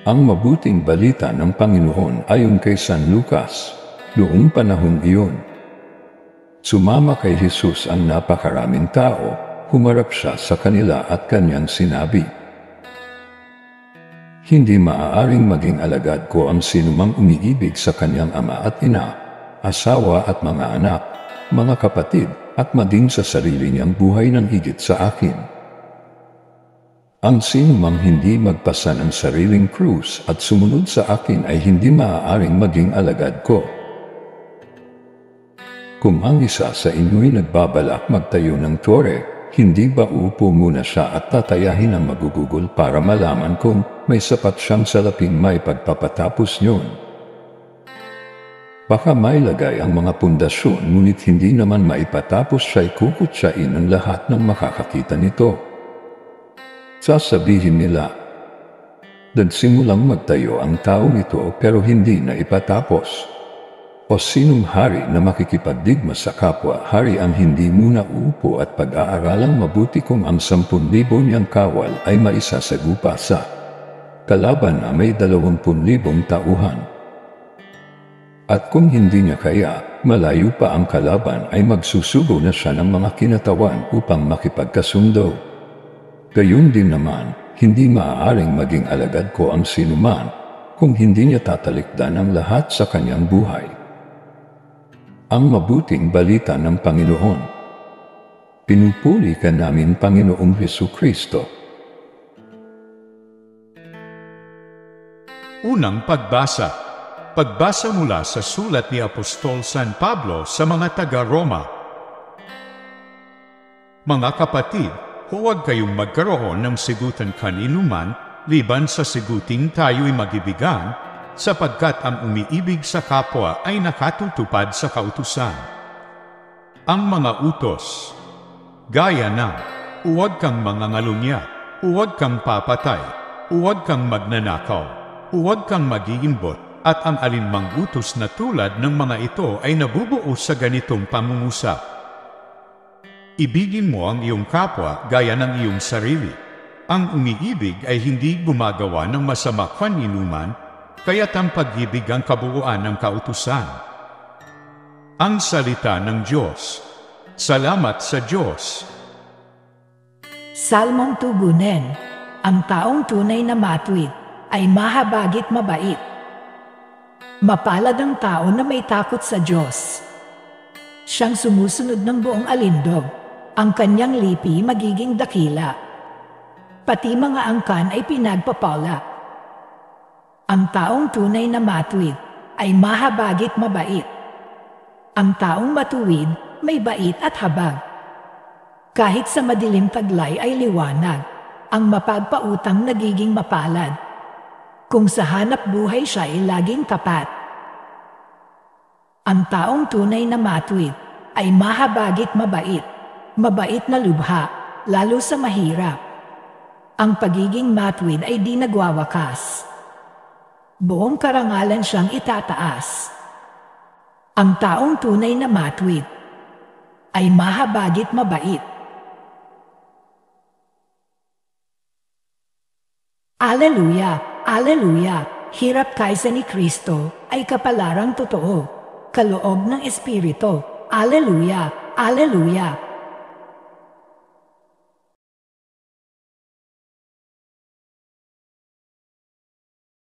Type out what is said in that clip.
Ang mabuting balita ng Panginoon ayon kay San Lucas. Noong panahong iyon, sumama kay Jesus ang napakaraming tao, humarap siya sa kanila at kanyang sinabi, "Hindi maaaring maging alagad ko ang sinumang umiibig sa kanyang ama at ina, asawa at mga anak, mga kapatid, at maging sa sarili niyang buhay ng higit sa akin. Ang sinumang hindi magpasa ng sariling krus at sumunod sa akin ay hindi maaaring maging alagad ko. Kung ang isa sa inyo'y nagbabalak magtayo ng tore, hindi ba uupo muna siya at tatayahin ang magugugol para malaman kung may sapat siyang salaping may pagpapatapos niyon? Baka mailagay ang mga pundasyon ngunit hindi naman maipatapos siya'y kukutsain ng lahat ng makakakita nito. Sasabihin nila, nagsimulang magtayo ang taong ito pero hindi na ipatapos. O sinong hari na makikipagdigma sa kapwa hari ang hindi muna uupo at pag-aaralang mabuti kung ang 10,000 niyang kawal ay maisasagupa sa kalaban na may 20,000 tauhan. At kung hindi niya kaya, malayo pa ang kalaban ay magsusugo na siya ng mga kinatawan upang makipagkasundo. Gayun din naman, hindi maaaring maging alagad ko ang sinuman kung hindi niya tatalikdan ang lahat sa kanyang buhay." Ang mabuting balita ng Panginoon. Pinupuri ka namin, Panginoong Hesukristo. Unang pagbasa. Pagbasa mula sa sulat ni Apostol San Pablo sa mga taga-Roma. Mga kapatid, huwag kayong magkaroon ng sigutan kaninuman liban sa siguting tayo'y magibigan, sapagkat ang umiibig sa kapwa ay nakatutupad sa kautusan. Ang mga utos, gaya ng, huwag kang mangangalunya, huwag kang papatay, huwag kang magnanakaw, huwag kang mag-iimbot, at ang alinmang utos na tulad ng mga ito ay nabubuo sa ganitong pangungusap. Ibigin mo ang iyong kapwa gaya ng iyong sarili. Ang umiibig ay hindi gumagawa ng masama kaninuman, kaya't ang pag-ibig ang kabuuan ng kautusan. Ang salita ng Diyos. Salamat sa Diyos. Salmong tugunen. Ang taong tunay na matuwid ay mahabagit mabait. Mapalad ang tao na may takot sa Diyos. Siyang sumusunod ng buong alindog. Ang kanyang lipi magiging dakila. Pati mga angkan ay pinagpapala. Ang taong tunay na matuwid ay mahabagit mabait. Ang taong matuwid may bait at habag. Kahit sa madilim taglay ay liwanag, ang mapagpautang nagiging mapalad. Kung sa hanap buhay siya ay laging tapat. Ang taong tunay na matuwid ay mahabagit mabait. Mabait na lubha, lalo sa mahirap. Ang pagiging matuwid ay di nagwawakas. Buong karangalan siyang itataas. Ang taong tunay na matuwid ay mahabagit mabait. Aleluya! Aleluya! Hirap kaysa ni Kristo ay kapalarang totoo. Kaloob ng Espiritu. Aleluya! Aleluya!